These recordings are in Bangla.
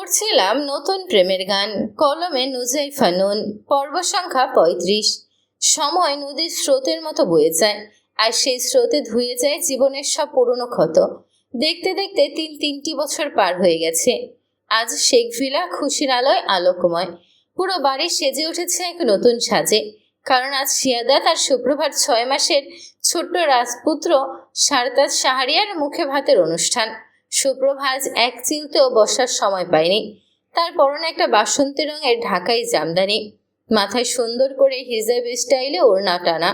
পড়ছিলাম নতুন প্রেমের গান। কলমে নুজাইফা নুন। পর্ব সংখ্যা ৩৫। সময় নদীর স্রোতের মতো বয়ে যায়, আর সেই স্রোতে ধুয়ে যায় জীবনের সব পুরনো ক্ষত। দেখতে দেখতে তিনটি বছর পার হয়ে গেছে। আজ শেখ ভিলা খুশির আলোয় আলোকময়। পুরো বাড়ি সেজে উঠেছে এক নতুন সাজে। কারণ আজ শিয়াদা তার সুপ্রভাত ৬ মাসের ছোট্ট রাজপুত্র সারতাজ শাহরিয়ার মুখে ভাতের অনুষ্ঠান। সুপ্রভাত এক চিলতেও বসার সময় পায়নি। তার পরনে একটা বাসন্তী রঙের ঢাকাই জামদানি, মাথায় সুন্দর করে হিজাব স্টাইলে ওড়না টানা।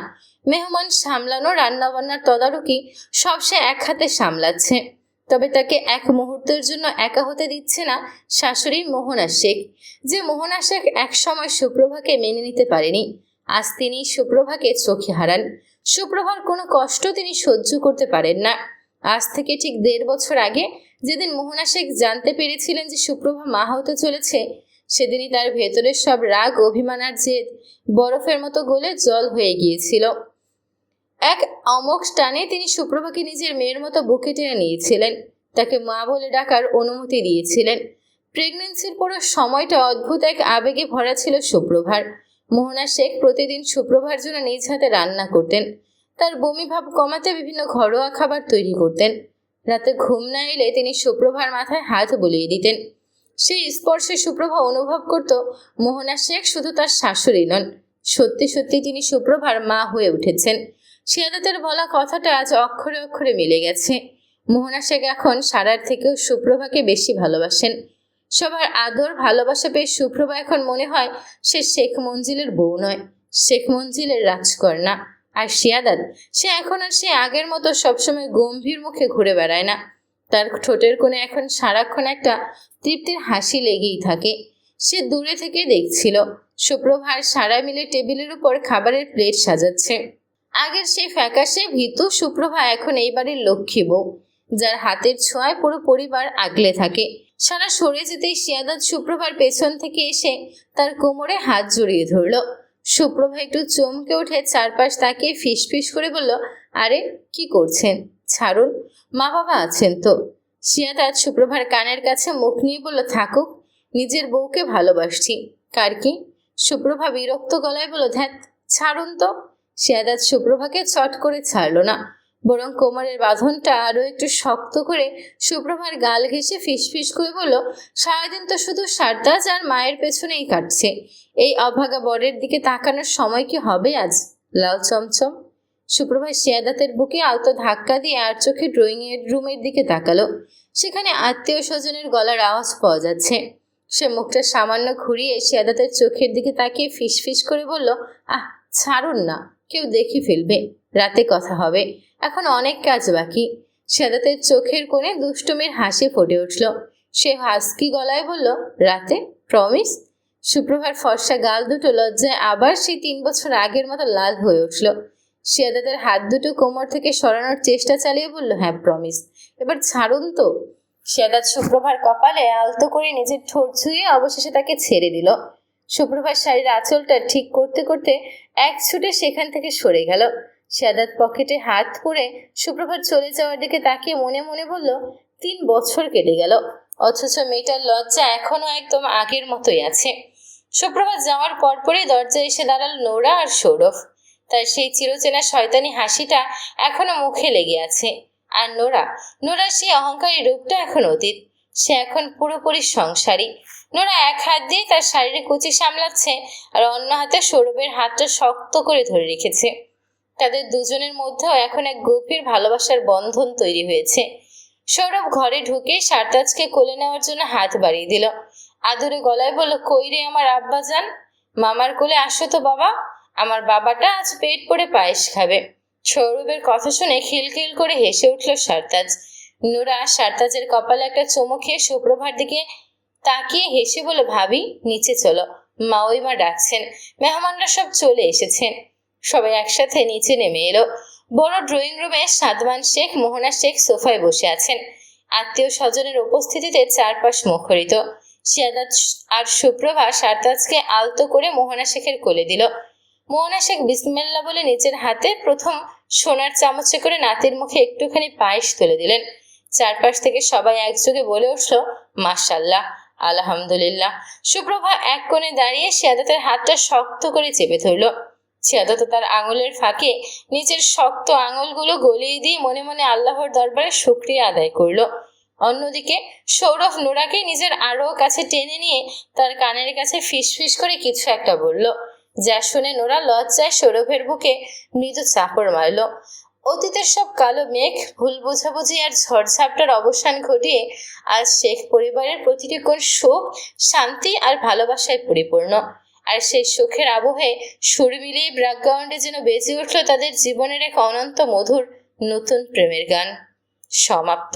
মেহমান সামলানো, রান্নাবান্নার তদারকি সব সে এক হাতে সামলাচ্ছে। তবে তাকে এক মুহূর্তের জন্য একা হতে দিচ্ছে না শাশুড়ি মোহনা শেখ। যে মোহনা শেখ এক সময় সুপ্রভাকে মেনে নিতে পারেনি, আজ তিনি সুপ্রভাকে চোখে হারান। সুপ্রভার কোনো কষ্ট তিনি সহ্য করতে পারেন না। আজ থেকে ঠিক ১.৫ বছর আগে, যেদিন মোহনা শেখ জানতে পেরেছিলেন যে সুপ্রভা মা হতে চলেছে, সেদিনই তার ভেতরের সব রাগ, অভিমান আর জেদ বরফের মতো গলে জল হয়ে গিয়েছিল। এক অমোঘ টানে তিনি সুপ্রভাকে নিজের মেয়ের মতো বুকে টেনে নিয়েছিলেন, তাকে মা বলে ডাকার অনুমতি দিয়েছিলেন। প্রেগনেন্সির পুরো সময়টা অদ্ভুত এক আবেগে ভরা ছিল সুপ্রভার। মোহনা শেখ প্রতিদিন সুপ্রভার জন্য নিজ হাতে রান্না করতেন। তার বমি ভাব কমাতে বিভিন্ন ঘরোয়া খাবার তৈরি করতেন। রাতে ঘুম না এলে তিনি সুপ্রভার মাথায় হাত বুলিয়ে দিতেন। সেই স্পর্শে সুপ্রভা অনুভব করত মোহনা শেখ শুধু তার শাশুড়ি নন, সত্যি সত্যি তিনি সুপ্রভার মা হয়ে উঠেছেন। শিয়াদাতের বলা কথাটা আজ অক্ষরে অক্ষরে মিলে গেছে। মোহনা শেখ এখন সারার থেকেও সুপ্রভাকে বেশি ভালোবাসেন। সবার আদর ভালোবাসা পেয়ে সুপ্রভা এখন মনে হয় সে শেখ মঞ্জিলের বউ নয়, শেখ মঞ্জিলের রাজকন্যা। আর শিয়াদাত, সে এখন আর সে আগের মতো সবসময় গম্ভীর মুখে ঘুরে বেড়ায় না। তার ঠোঁটের কোণে এখন সারাক্ষণ একটা তৃপ্তির হাসি লেগেই থাকে। সে দূরে থেকে দেখছিল সুপ্রভার সারা মিলে টেবিলের উপর খাবারের প্লেট সাজাচ্ছে। আগের সেই ফ্যাকাশে ভীতু সুপ্রভা এখন এই বাড়ির লক্ষ্মী বউ, যার হাতের ছোঁয়ায় পুরো পরিবার আগলে থাকে। সারা সরে যেতেই শিয়াদাত সুপ্রভার পেছন থেকে এসে তার কোমরে হাত জড়িয়ে ধরল। সুপ্রভা একটু চমকে উঠে চারপাশ তাকিয়ে ফিসফিস করে বলল, আরে কি করছেন, ছাড়ুন, মা বাবা আছেন তো। শিয়াদাত সুপ্রভার কানের কাছে মুখ নিয়ে বলল, থাকুক, নিজের বউকে ভালোবাসছি, কার কি। সুপ্রভা বিরক্ত গলায় বলল, ধ্যাত, ছাড়ুন তো। শিয়াদাত সুপ্রভাকে চট করে ছাড়ল না, বরং কোমরের বাঁধনটা আরো একটু শক্ত করে সুপ্রভার গাল ঘেঁষে ফিসফিস করে বলল, সারাদিন তো শুধু সারদাজ আর মায়ের পেছনেই কাটছে, এই অভাগা বরের দিকে তাকানোর সময় কি হবে আজ, লাল চমচম। সুপ্রভা শিয়াদাতের বুকে আলতো ধাক্কা দিয়ে আর চোখে ড্রয়িং রুমের দিকে তাকালো। সেখানে আত্মীয় স্বজনের গলার আওয়াজ পাওয়া যাচ্ছে। সে মুখটা সামান্য ঘুরিয়ে শিয়াদাতের চোখের দিকে তাকিয়ে ফিসফিস করে বলল, আহ, ছাড়ুন না, কেউ দেখে ফেলবে, রাতে কথা হবে, এখন অনেক কাজ বাকি। শিয়াদাতের চোখের কোণে দুষ্টুমির হাসি ফুটে উঠল। সে হাসকি গলায় বলল, রাতে, প্রমিস। সুপ্রভার ফর্সা গাল দুটো লজ্জায় আবার সেই ৩ বছর আগের মতো লাল হয়ে উঠল। শিয়াদাতের হাত দুটো কোমর থেকে সরানোর চেষ্টা চালিয়ে বলল, হ্যাঁ প্রমিস, এবার ছাড়ুন তো। শিয়াদাত সুপ্রভার কপালে আলতো করে নিজের ঠোঁট ছুঁয়ে অবশেষে তাকে ছেড়ে দিল। সুপ্রভার শাড়ির আঁচলটা ঠিক করতে করতে এক ছুটে সেখান থেকে সরে গেল। শিয়াদাত পকেটে হাত পুরে সুপ্রভার চলে যাওয়ার দিকে তাকিয়ে মনে মনে বলল, ৩ বছর কেটে গেল, অথচ মেয়েটার লজ্জা এখনো একদম আগের মতোই আছে। সুপ্রভাত যাওয়ার পরপরই দরজায় এসে দাঁড়াল নোরা আর সৌরভ। তার সেই চিরচেনা শয়তানি হাসিটা এখনো মুখে লেগে আছে। আর নোরা সেই অহংকারী রূপটা এখন অতীত। সে এখন পুরোপুরি সংসারী। নোরা এক হাত দিয়ে তার শারীরিক কুচি সামলাচ্ছে, আর অন্য হাতে সৌরভের হাতটা শক্ত করে ধরে রেখেছে। তাদের দুজনের মধ্যেও এখন এক গভীর ভালোবাসার বন্ধন তৈরি হয়েছে। সৌরভ ঘরে ঢুকে সারতাজকে কোলে নেওয়ার জন্য হাত বাড়িয়ে দিল। আদুরে গলায় বলল, কই রে আমার আব্বা যান, মামার কোলে আসো তো বাবা, আমার বাবাটা আজ পেট পড়ে পায়েস খাবে। সৌরভের কথা শুনে খিলখিল করে হেসে উঠল সারতাজ। নোরা সারতাজের কপালে একটা চুমু খেয়ে সুপ্রভার দিকে তাকিয়ে হেসে বলল, ভাবি, নিচে চলো, মা ওই মা ডাকছেন, মেহমানরা সব চলে এসেছেন। সবাই একসাথে নিচে নেমে এলো। বড় ড্রয়িং রুমে সাদমান শেখ, মোহনা শেখ সোফায় বসে আছেন। আত্মীয় স্বজনের উপস্থিতিতে চারপাশ মুখরিত। শিয়াদাত আর সুপ্রভা সারতাজকে আলতো করে মোহনা শেখের কোলে দিল। মোহনা শেখ বিসমিল্লাহ বলে নিচের হাতে প্রথম সোনার চামচে করে নাতির মুখে একটুখানি পায়েস তুলে দিলেন। চারপাশ থেকে সবাই একযোগে বলে উঠল, মাশাআল্লাহ, আলহামদুলিল্লাহ। সুপ্রভা এক কোণে দাঁড়িয়ে শিয়াদতের হাতটা শক্ত করে চেপে ধরল। শিয়াদত তার আঙুলের ফাঁকে নিচের শক্ত আঙুলগুলো গলিয়ে দিয়ে মনে মনে আল্লাহর দরবারে শুকরিয়া আদায় করলো। অন্যদিকে সৌরভ নোরাকে নিজের আরো কাছে টেনে নিয়ে তার কানের কাছে ফিসফিস করে কিছু একটা বলল, যা শুনে নোরা লজ্জায় সৌরভের বুকে মৃদু চাপড় মারল। অতীতের সব কালো মেঘ, ভুল বোঝাবুঝি আর ঝড়ঝাপটার অবসান ঘটিয়ে আজ শেখ পরিবারের প্রতিটি কোণ সুখ, শান্তি আর ভালোবাসায় পরিপূর্ণ। আর সেই সুখের আবহে সুর মিলিয়ে ব্যাকগ্রাউন্ডে যেন বেজে উঠল তাদের জীবনের এক অনন্ত মধুর নতুন প্রেমের গান। সমাপ্ত।